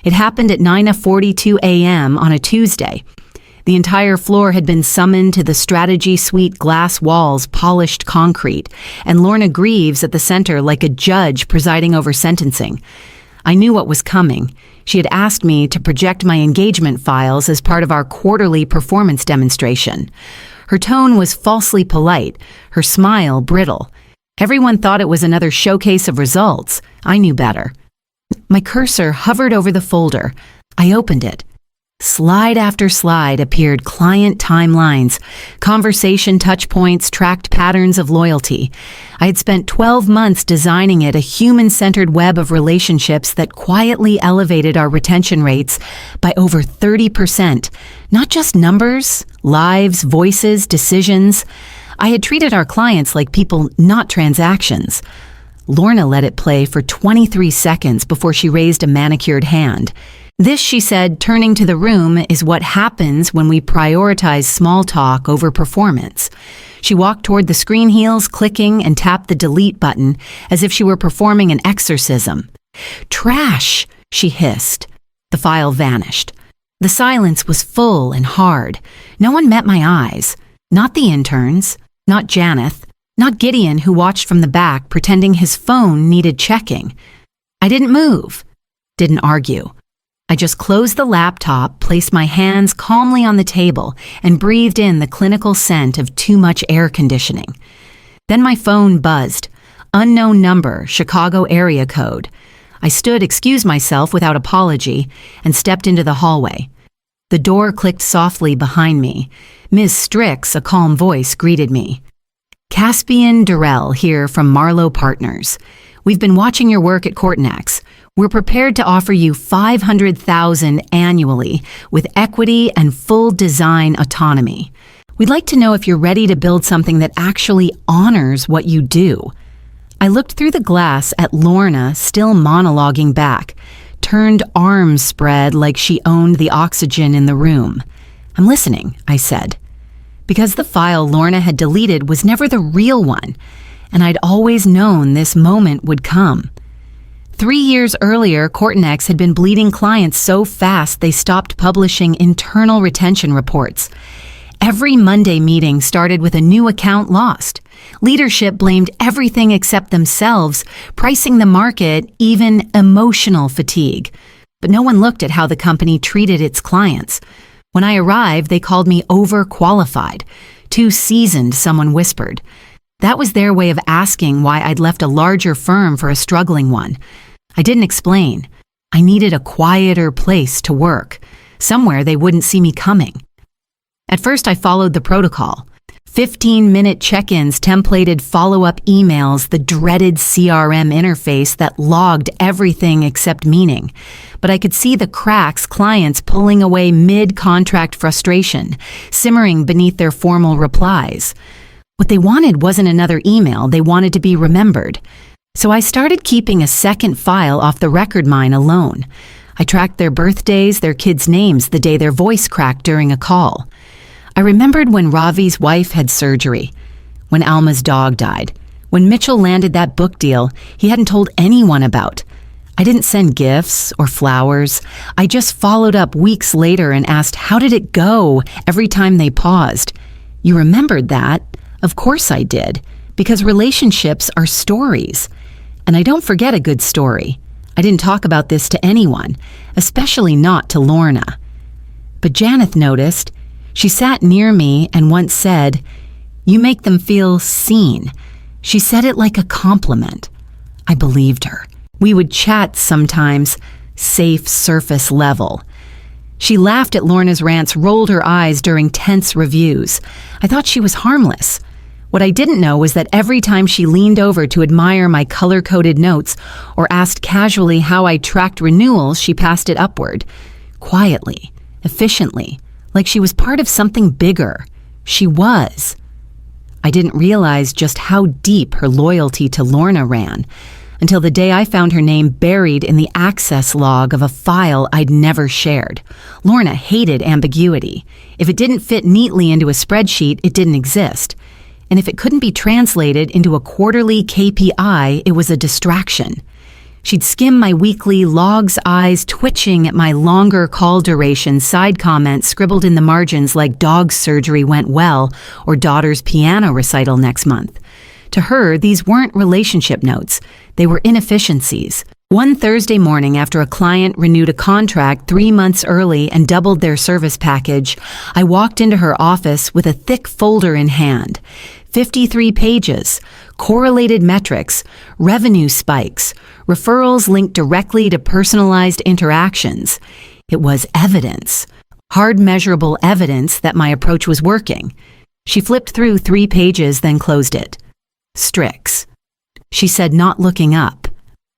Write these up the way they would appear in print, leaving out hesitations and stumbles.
It happened at 9:42 a.m. on a Tuesday. The entire floor had been summoned to the strategy suite, glass walls, polished concrete, and Lorna Greaves at the center like a judge presiding over sentencing. I knew what was coming. She had asked me to project my engagement files as part of our quarterly performance demonstration. Her tone was falsely polite, her smile brittle. Everyone thought it was another showcase of results. I knew better. My cursor hovered over the folder. I opened it. Slide after slide appeared client timelines, conversation touchpoints, tracked patterns of loyalty. I had spent 12 months designing it, a human-centered web of relationships that quietly elevated our retention rates by over 30%. Not just numbers, lives, voices, decisions. I had treated our clients like people, not transactions. Lorna let it play for 23 seconds before she raised a manicured hand. This, she said, turning to the room, is what happens when we prioritize small talk over performance. She walked toward the screen heels, clicking, and tapped the delete button as if she were performing an exorcism. "Trash!" she hissed. The file vanished. The silence was full and hard. No one met my eyes. Not the interns, not Janeth, not Gideon, who watched from the back pretending his phone needed checking. I didn't move, didn't argue. I just closed the laptop, placed my hands calmly on the table, and breathed in the clinical scent of too much air conditioning. Then my phone buzzed. Unknown number, Chicago area code. I stood, excused myself without apology, and stepped into the hallway. The door clicked softly behind me. Ms. Strix, a calm voice, greeted me. "Caspian Durrell here from Marlowe Partners. We've been watching your work at Cortinex. We're prepared to offer you $500,000 annually with equity and full design autonomy. We'd like to know if you're ready to build something that actually honors what you do." I looked through the glass at Lorna, still monologuing back, turned arms spread like she owned the oxygen in the room. "I'm listening," I said. Because the file Lorna had deleted was never the real one, and I'd always known this moment would come. 3 years earlier, Cortinex had been bleeding clients so fast they stopped publishing internal retention reports. Every Monday meeting started with a new account lost. Leadership blamed everything except themselves, pricing the market, even emotional fatigue. But no one looked at how the company treated its clients. When I arrived, they called me overqualified. Too seasoned, someone whispered. That was their way of asking why I'd left a larger firm for a struggling one. I didn't explain. I needed a quieter place to work, somewhere they wouldn't see me coming. At first, I followed the protocol. 15-minute check-ins, templated follow-up emails, the dreaded CRM interface that logged everything except meaning. But I could see the cracks, clients pulling away mid-contract frustration, simmering beneath their formal replies. What they wanted wasn't another email, they wanted to be remembered. So I started keeping a second file off the record mine alone. I tracked their birthdays, their kids' names, the day their voice cracked during a call. I remembered when Ravi's wife had surgery, when Alma's dog died, when Mitchell landed that book deal he hadn't told anyone about. I didn't send gifts or flowers. I just followed up weeks later and asked, "How did it go?" every time they paused. "You remembered that?" Of course I did, because relationships are stories. And I don't forget a good story. I didn't talk about this to anyone, especially not to Lorna. But Janeth noticed. She sat near me and once said, "You make them feel seen." She said it like a compliment. I believed her. We would chat sometimes, safe surface level. She laughed at Lorna's rants, rolled her eyes during tense reviews. I thought she was harmless. What I didn't know was that every time she leaned over to admire my color-coded notes or asked casually how I tracked renewals, she passed it upward. Quietly, efficiently, like she was part of something bigger. She was. I didn't realize just how deep her loyalty to Lorna ran until the day I found her name buried in the access log of a file I'd never shared. Lorna hated ambiguity. If it didn't fit neatly into a spreadsheet, it didn't exist. And if it couldn't be translated into a quarterly KPI, it was a distraction. She'd skim my weekly logs, eyes twitching at my longer call duration, side comments scribbled in the margins like dog's surgery went well or daughter's piano recital next month. To her, these weren't relationship notes. They were inefficiencies. One Thursday morning, after a client renewed a contract 3 months early and doubled their service package, I walked into her office with a thick folder in hand. 53 pages, correlated metrics, revenue spikes, referrals linked directly to personalized interactions. It was evidence, hard measurable evidence that my approach was working. She flipped through 3 pages, then closed it. Strix. She said, not looking up.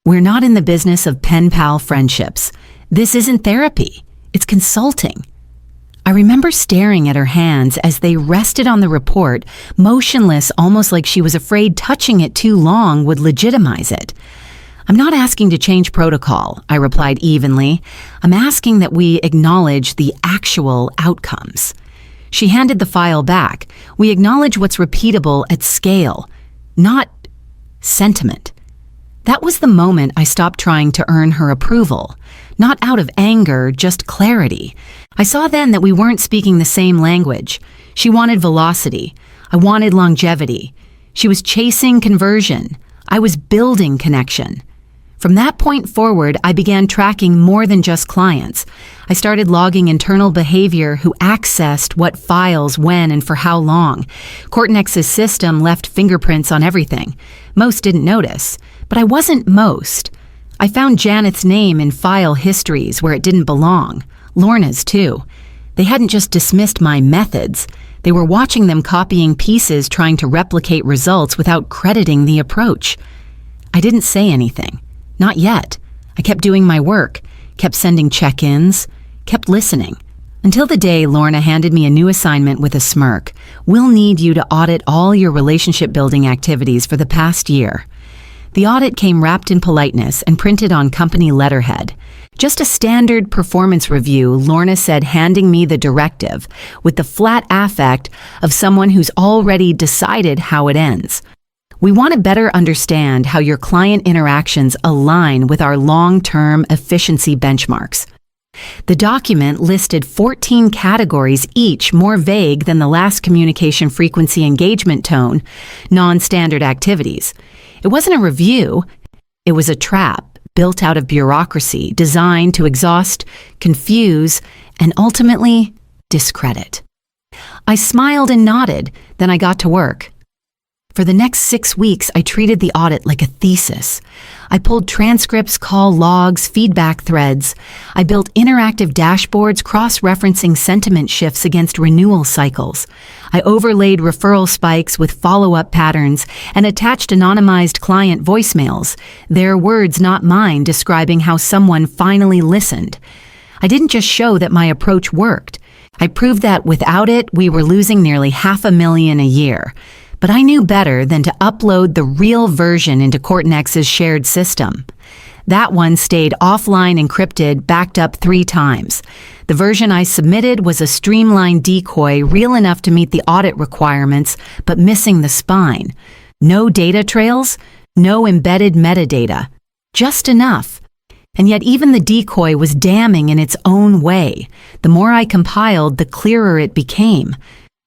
We're not in the business of pen pal friendships. This isn't therapy. It's consulting. I remember staring at her hands as they rested on the report, motionless, almost like she was afraid touching it too long would legitimize it. I'm not asking to change protocol, I replied evenly. I'm asking that we acknowledge the actual outcomes. She handed the file back. We acknowledge what's repeatable at scale, not sentiment. That was the moment I stopped trying to earn her approval. Not out of anger, just clarity. I saw then that we weren't speaking the same language. She wanted velocity. I wanted longevity. She was chasing conversion. I was building connection. From that point forward, I began tracking more than just clients. I started logging internal behavior, who accessed what files, when, and for how long. Cortnex's system left fingerprints on everything. Most didn't notice, but I wasn't most. I found Janeth's name in file histories where it didn't belong. Lorna's too. They hadn't just dismissed my methods. They were watching them copying pieces, trying to replicate results without crediting the approach. I didn't say anything. Not yet. I kept doing my work, kept sending check-ins, kept listening. Until the day Lorna handed me a new assignment with a smirk. We'll need you to audit all your relationship-building activities for the past year. The audit came wrapped in politeness and printed on company letterhead. Just a standard performance review, Lorna said, handing me the directive with the flat affect of someone who's already decided how it ends. We want to better understand how your client interactions align with our long-term efficiency benchmarks. The document listed 14 categories, each more vague than the last communication frequency engagement tone, non-standard activities. It wasn't a review, it was a trap built out of bureaucracy designed to exhaust, confuse, and ultimately discredit. I smiled and nodded, then I got to work. For the next 6 weeks, I treated the audit like a thesis. I pulled transcripts, call logs, feedback threads. I built interactive dashboards cross-referencing sentiment shifts against renewal cycles. I overlaid referral spikes with follow-up patterns and attached anonymized client voicemails, their words, not mine, describing how someone finally listened. I didn't just show that my approach worked. I proved that without it, we were losing nearly $500,000 a year. But I knew better than to upload the real version into Cortnex's shared system. That one stayed offline encrypted, backed up 3 times. The version I submitted was a streamlined decoy, real enough to meet the audit requirements, but missing the spine. No data trails, no embedded metadata. Just enough. And yet even the decoy was damning in its own way. The more I compiled, the clearer it became.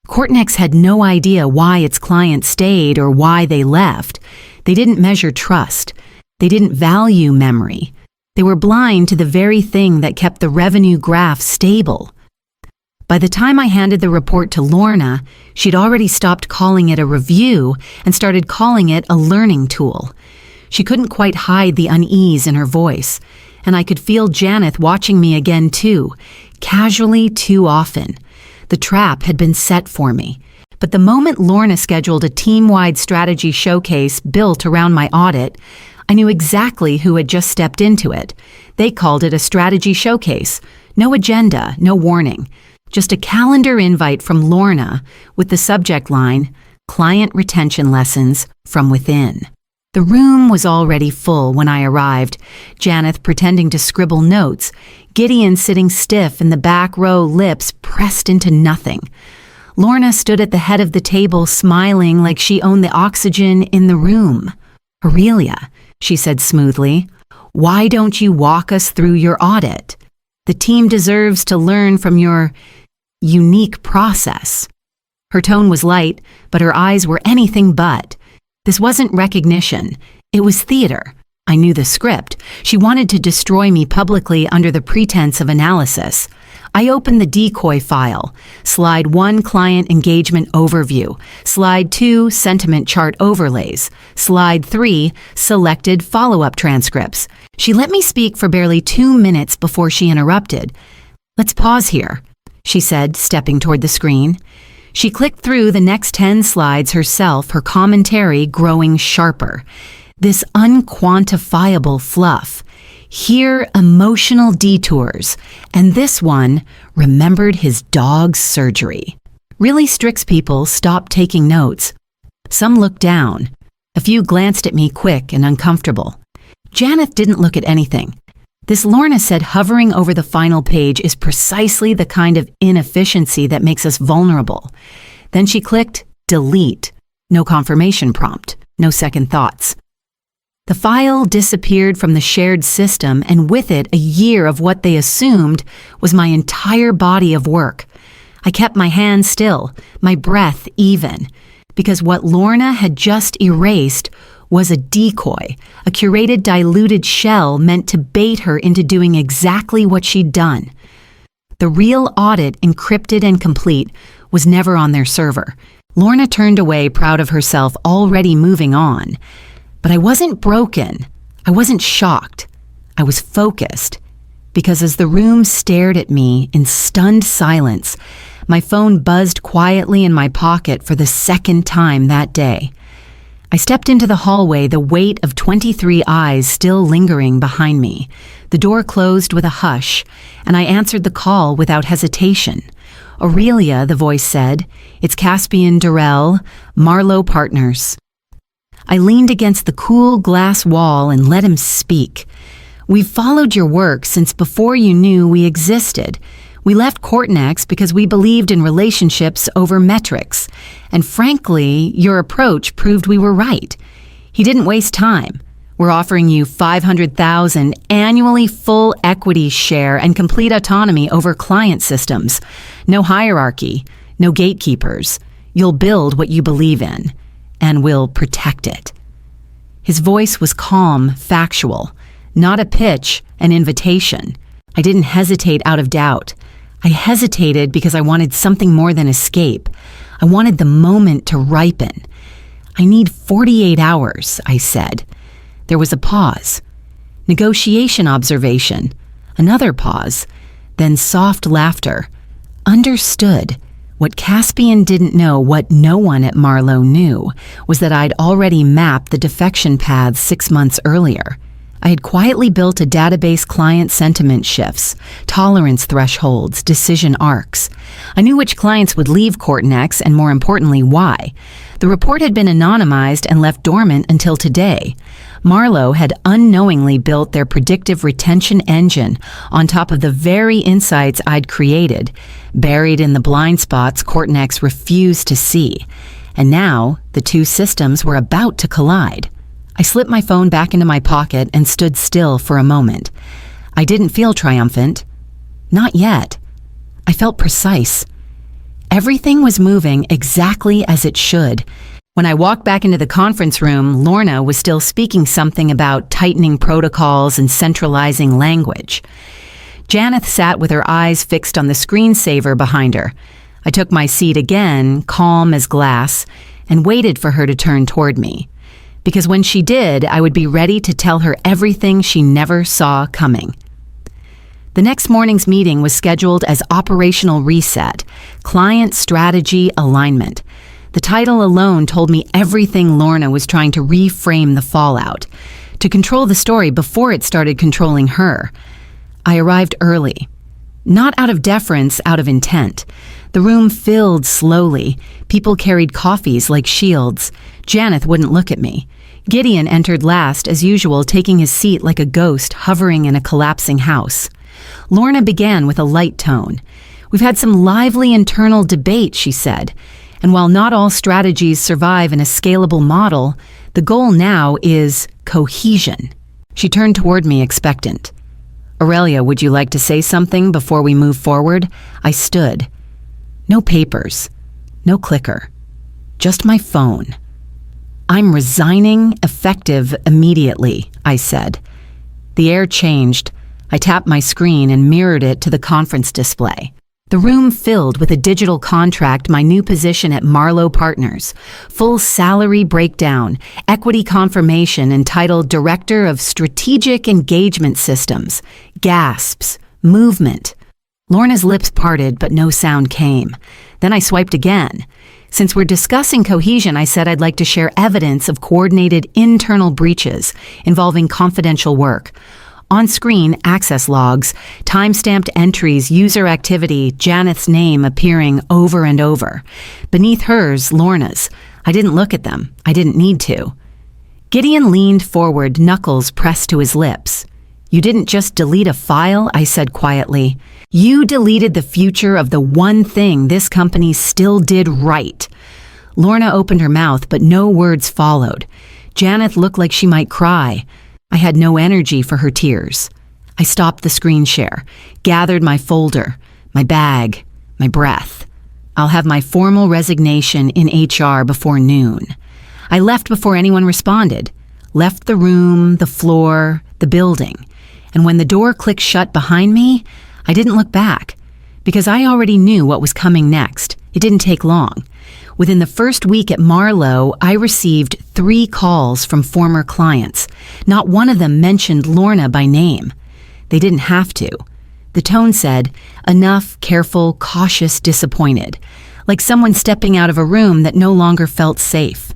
Cortnex had no idea why its clients stayed or why they left. They didn't measure trust. They didn't value memory. They were blind to the very thing that kept the revenue graph stable. By the time I handed the report to Lorna, she'd already stopped calling it a review and started calling it a learning tool. She couldn't quite hide the unease in her voice, and I could feel Janeth watching me again too, casually too often. The trap had been set for me. But the moment Lorna scheduled a team-wide strategy showcase built around my audit, I knew exactly who had just stepped into it. They called it a strategy showcase. No agenda, no warning. Just a calendar invite from Lorna with the subject line, Client Retention Lessons from Within. The room was already full when I arrived, Janeth pretending to scribble notes, Gideon sitting stiff in the back row, lips pressed into nothing. Lorna stood at the head of the table, smiling like she owned the oxygen in the room. "Aurelia," she said smoothly, Why don't you walk us through your audit? The team deserves to learn from your unique process." Her tone was light, but her eyes were anything but. This wasn't recognition. It was theater. I knew the script. She wanted to destroy me publicly under the pretense of analysis. I opened the decoy file. Slide 1, client engagement overview. Slide 2, sentiment chart overlays. Slide 3, selected follow-up transcripts. She let me speak for barely 2 minutes before she interrupted. "Let's pause here," she said, stepping toward the screen. She clicked through the next 10 slides herself, her commentary growing sharper. This unquantifiable fluff. Here, emotional detours. And this one remembered his dog's surgery. Really strict people stopped taking notes. Some looked down. A few glanced at me quick and uncomfortable. Janeth didn't look at anything. This Lorna said hovering over the final page is precisely the kind of inefficiency that makes us vulnerable. Then she clicked delete. No confirmation prompt. No second thoughts. The file disappeared from the shared system, and with it a year of what they assumed was my entire body of work. I kept my hands still, my breath even, because what Lorna had just erased was a decoy, a curated diluted shell meant to bait her into doing exactly what she'd done. The real audit, encrypted and complete, was never on their server. Lorna turned away, proud of herself, already moving on. But I wasn't broken. I wasn't shocked. I was focused. Because as the room stared at me in stunned silence, my phone buzzed quietly in my pocket for the second time that day. I stepped into the hallway, the weight of 23 eyes still lingering behind me. The door closed with a hush, and I answered the call without hesitation. "Aurelia," the voice said. "It's Caspian Durrell, Marlowe Partners." I leaned against the cool glass wall and let him speak. "We've followed your work since before you knew we existed. We left Cortnex because we believed in relationships over metrics. And frankly, your approach proved we were right. He didn't waste time. We're offering you $500,000 annually, full equity share and complete autonomy over client systems. No hierarchy, no gatekeepers. You'll build what you believe in. And we'll protect it." His voice was calm, factual, not a pitch, an invitation. I didn't hesitate out of doubt. I hesitated because I wanted something more than escape. I wanted the moment to ripen. "I need 48 hours, I said. There was a pause. Negotiation observation. Another pause. Then soft laughter. Understood. What Caspian didn't know, what no one at Marlowe knew, was that I'd already mapped the defection paths 6 months earlier. I had quietly built a database client sentiment shifts, tolerance thresholds, decision arcs. I knew which clients would leave Cortnex and, more importantly, why. The report had been anonymized and left dormant until today. Marlowe had unknowingly built their predictive retention engine on top of the very insights I'd created, buried in the blind spots Cortnex refused to see. And now, the two systems were about to collide. I slipped my phone back into my pocket and stood still for a moment. I didn't feel triumphant. Not yet. I felt precise. Everything was moving exactly as it should. When I walked back into the conference room, Lorna was still speaking something about tightening protocols and centralizing language. Janeth sat with her eyes fixed on the screensaver behind her. I took my seat again, calm as glass, and waited for her to turn toward me. Because when she did, I would be ready to tell her everything she never saw coming. The next morning's meeting was scheduled as Operational Reset, Client Strategy Alignment. The title alone told me everything Lorna was trying to reframe the fallout, to control the story before it started controlling her. I arrived early. Not out of deference, out of intent. The room filled slowly. People carried coffees like shields. Janeth wouldn't look at me. Gideon entered last, as usual, taking his seat like a ghost hovering in a collapsing house. Lorna began with a light tone. "We've had some lively internal debate," she said. "And while not all strategies survive in a scalable model, the goal now is cohesion." She turned toward me expectant. Aurelia, would you like to say something before we move forward? I stood. No papers. No clicker. Just my phone. I'm resigning, effective immediately, I said. The air changed. I tapped my screen and mirrored it to the conference display. The room filled with a digital contract, my new position at Marlowe Partners, full salary breakdown, equity confirmation entitled Director of Strategic Engagement Systems, gasps, movement. Lorna's lips parted, but no sound came. Then I swiped again. Since we're discussing cohesion, I said I'd like to share evidence of coordinated internal breaches involving confidential work. On screen, access logs, time-stamped entries, user activity, Janeth's name appearing over and over. Beneath hers, Lorna's. I didn't look at them. I didn't need to. Gideon leaned forward, knuckles pressed to his lips. You didn't just delete a file, I said quietly. You deleted the future of the one thing this company still did right. Lorna opened her mouth, but no words followed. Janeth looked like she might cry. I had no energy for her tears. I stopped the screen share, gathered my folder, my bag, my breath. I'll have my formal resignation in HR before noon. I left before anyone responded, left the room, the floor, the building. And when the door clicked shut behind me, I didn't look back, because I already knew what was coming next. It didn't take long. Within the first week at Marlowe, I received 3 calls from former clients. Not one of them mentioned Lorna by name. They didn't have to. The tone said, enough, careful, cautious, disappointed, like someone stepping out of a room that no longer felt safe.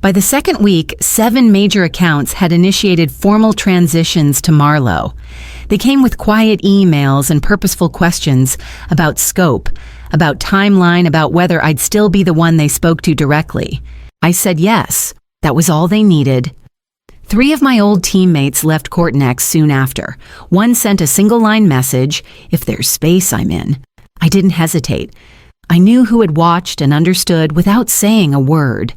By the second week, 7 major accounts had initiated formal transitions to Marlowe. They came with quiet emails and purposeful questions about scope, about timeline, about whether I'd still be the one they spoke to directly. I said yes. That was all they needed. 3 of my old teammates left Courtnex soon after. One sent a single-line message, if there's space, I'm in. I didn't hesitate. I knew who had watched and understood without saying a word.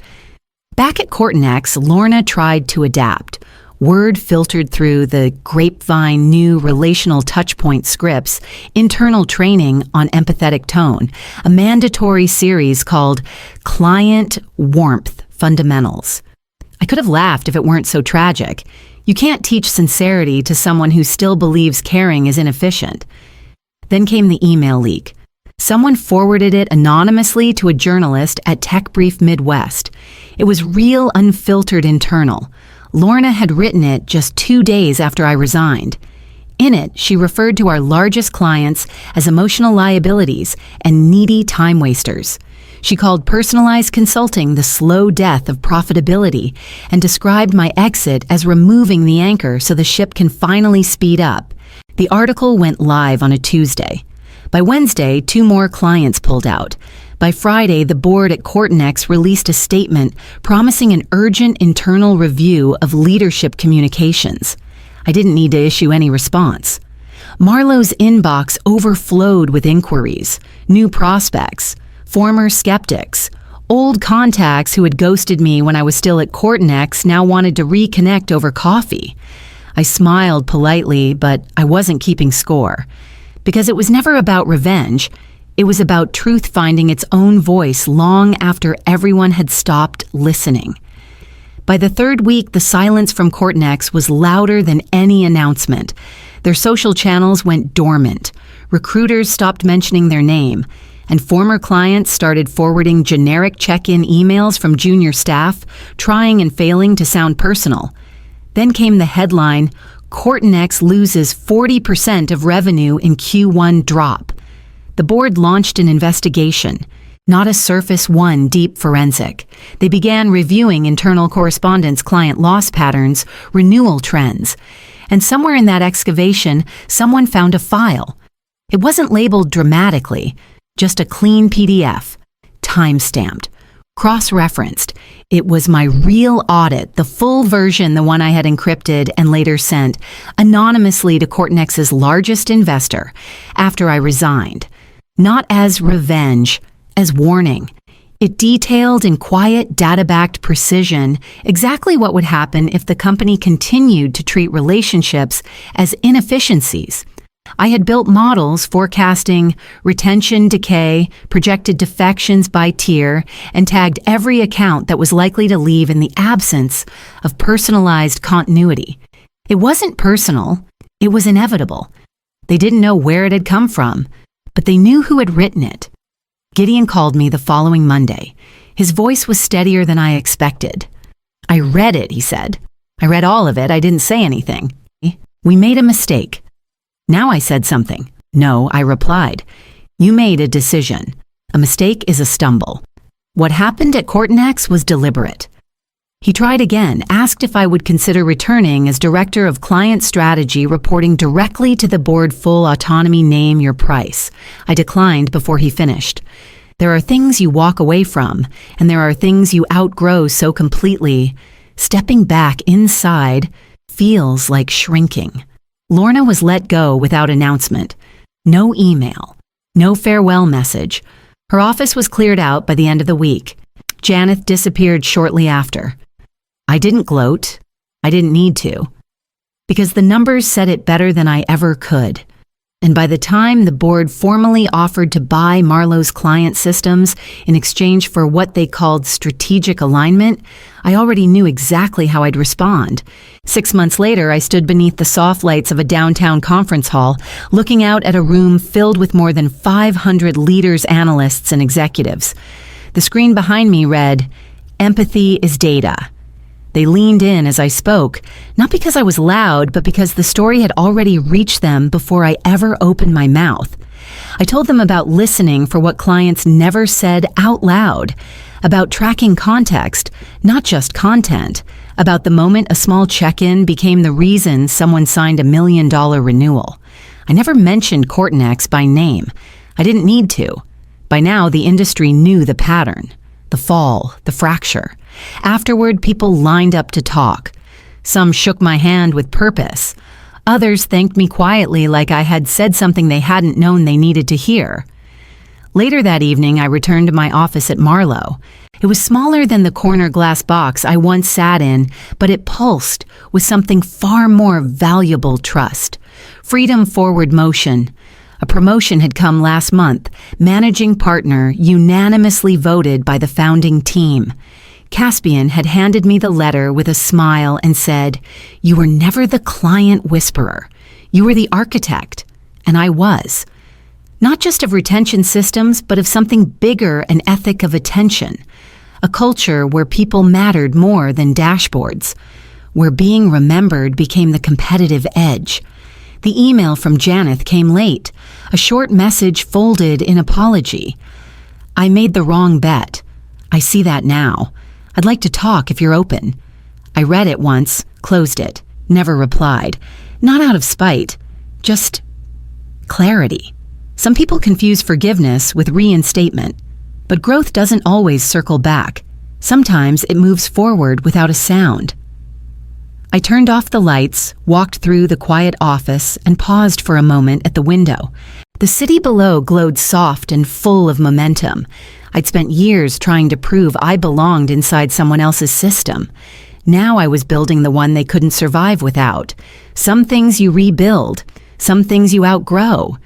Back at Courtnex, Lorna tried to adapt. Word filtered through the grapevine new relational touchpoint scripts, internal training on empathetic tone, a mandatory series called Client Warmth Fundamentals. I could have laughed if it weren't so tragic. You can't teach sincerity to someone who still believes caring is inefficient. Then came the email leak. Someone forwarded it anonymously to a journalist at Tech Brief Midwest. It was real, unfiltered internal. Lorna had written it just 2 days after I resigned. In it, she referred to our largest clients as emotional liabilities and needy time wasters. She called personalized consulting the slow death of profitability and described my exit as removing the anchor so the ship can finally speed up. The article went live on a Tuesday. By Wednesday, 2 more clients pulled out. By Friday, the board at Courtnex released a statement promising an urgent internal review of leadership communications. I didn't need to issue any response. Marlowe's inbox overflowed with inquiries, new prospects, former skeptics, old contacts who had ghosted me when I was still at Courtnex now wanted to reconnect over coffee. I smiled politely, but I wasn't keeping score. Because it was never about revenge. It was about truth finding its own voice long after everyone had stopped listening. By the 3rd week, the silence from Courtnex was louder than any announcement. Their social channels went dormant. Recruiters stopped mentioning their name, and former clients started forwarding generic check-in emails from junior staff, trying and failing to sound personal. Then came the headline, Courtnex loses 40% of revenue in Q1 drop. The board launched an investigation, not a surface one deep forensic. They began reviewing internal correspondence, client loss patterns, renewal trends. And somewhere in that excavation, someone found a file. It wasn't labeled dramatically, just a clean PDF, time-stamped, cross-referenced. It was my real audit, the full version, the one I had encrypted and later sent anonymously to Courtnex's largest investor after I resigned. Not as revenge, as warning. It detailed in quiet, data-backed precision exactly what would happen if the company continued to treat relationships as inefficiencies. I had built models forecasting retention decay, projected defections by tier, and tagged every account that was likely to leave in the absence of personalized continuity. It wasn't personal, it was inevitable. They didn't know where it had come from, but they knew who had written it. Gideon called me the following Monday. His voice was steadier than I expected. "I read it," he said. "I read all of it. I didn't say anything. We made a mistake." Now I said something. "No," I replied. "You made a decision. A mistake is a stumble. What happened at Cortinex was deliberate." He tried again, asked if I would consider returning as Director of Client Strategy, reporting directly to the board. Full autonomy, name your price. I declined before he finished. There are things you walk away from, and there are things you outgrow so completely. Stepping back inside feels like shrinking. Lorna was let go without announcement. No email, no farewell message. Her office was cleared out by the end of the week. Janeth disappeared shortly after. I didn't gloat. I didn't need to. Because the numbers said it better than I ever could. And by the time the board formally offered to buy Marlowe's client systems in exchange for what they called strategic alignment, I already knew exactly how I'd respond. 6 months later, I stood beneath the soft lights of a downtown conference hall, looking out at a room filled with more than 500 leaders, analysts, and executives. The screen behind me read, "Empathy is data." They leaned in as I spoke, not because I was loud, but because the story had already reached them before I ever opened my mouth. I told them about listening for what clients never said out loud, about tracking context, not just content, about the moment a small check-in became the reason someone signed $1 million renewal. I never mentioned Cortinex by name. I didn't need to. By now, the industry knew the pattern. The fall, the fracture. Afterward, people lined up to talk. Some shook my hand with purpose. Others thanked me quietly like I had said something they hadn't known they needed to hear. Later that evening, I returned to my office at Marlowe. It was smaller than the corner glass box I once sat in, but it pulsed with something far more valuable: trust. Freedom, forward motion. A promotion had come last month, managing partner unanimously voted by the founding team. Caspian had handed me the letter with a smile and said, "You were never the client whisperer. You were the architect." And I was. Not just of retention systems, but of something bigger, an ethic of attention. A culture where people mattered more than dashboards. Where being remembered became the competitive edge. The email from Janeth came late, a short message folded in apology. "I made the wrong bet. I see that now. I'd like to talk if you're open." I read it once, closed it, never replied. Not out of spite, just clarity. Some people confuse forgiveness with reinstatement, but growth doesn't always circle back. Sometimes it moves forward without a sound. I turned off the lights, walked through the quiet office, and paused for a moment at the window. The city below glowed soft and full of momentum. I'd spent years trying to prove I belonged inside someone else's system. Now I was building the one they couldn't survive without. Some things you rebuild, some things you outgrow,